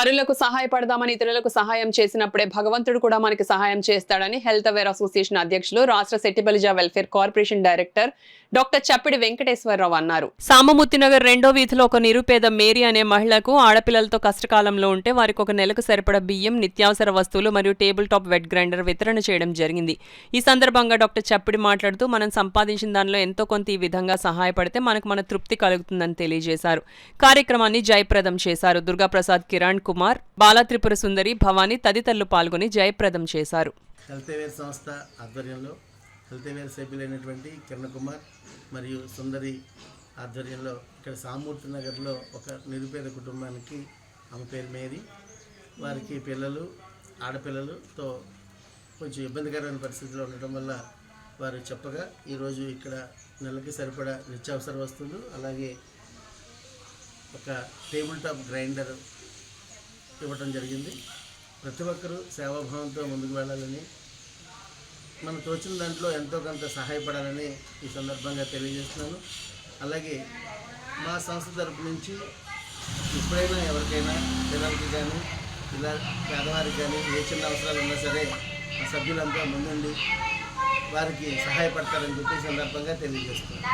పరులకు సహాయపడదామని ఇతరులకు సహాయం చేసినప్పుడే భగవంతుడు కూడా మనకి సహాయం చేస్తాడని హెల్త్ అవేర్ అసోసియేషన్ అధ్యక్షులు రాష్ట్ర Settibalija welfare corporation director doctor Chappidi Venkateswararao అన్నారు. సామమూర్తినగర్ 2వ వీధిలో ఒక నిరుపేద మేరీ అనే మహిళకు ఆడపిల్లలతో కష్టకాలంలో ఉంటే వారికి ఒక నెలకు సరిపడా బియ్యం, నిత్యావసర వస్తువులు మరియు టేబుల్ టాప్ వెట్ గ్రైండర్ వితరణ చేయడం జరిగింది. ఈ సందర్భంగా డాక్టర్ చప్పిడి మాట్లాడుతూ మనం సంపాదించిన దానిలో ఎంతో కొంత ఈ విధంగా సహాయపడితే మనకు మన తృప్తి కలుగుతుందని తెలియజేశారు. కార్యక్రమాన్ని జయప్రదం చేశారు. దుర్గాప్రసాద్, కిరణ్ కుమార్, బాలత్రిపుర సుందరి, భవానీ తదితరులు పాల్గొని జయప్రదం చేశారు. హెల్త్ అవేర్ సంస్థ ఆధ్వర్యంలో హెల్త్ అవేర్ సభ్యులైనటువంటి కిరణ్ కుమార్ మరియు సుందరి ఆధ్వర్యంలో ఇక్కడ సామూర్తి నగర్లో ఒక నిరుపేద కుటుంబానికి ఆమె పేరు మేరీ, వారికి పిల్లలు ఆడపిల్లలతో కొంచెం ఇబ్బందికరమైన పరిస్థితిలో ఉండటం వల్ల వారు చెప్పగా ఈరోజు ఇక్కడ నెలకి సరిపడా నిత్యావసర వస్తువులు అలాగే ఒక టేబుల్ టాప్ గ్రైండర్ ఇవ్వటం జరిగింది. ప్రతి ఒక్కరూ సేవాభావంతో ముందుకు వెళ్ళాలని, మనం తోచిన దాంట్లో ఎంతో కొంత సహాయపడాలని ఈ సందర్భంగా తెలియజేస్తున్నాను. అలాగే మా సంస్థ తరపు నుంచి ఎప్పుడైనా ఎవరికైనా పిల్లలకి కానీ ఇలా పేదవారికి కానీ ఏ చిన్న అవసరాలు ఉన్నా సరే మా సభ్యులంతా ముందుండి వారికి సహాయపడతారని చెప్పి ఈ సందర్భంగా తెలియజేస్తున్నాను.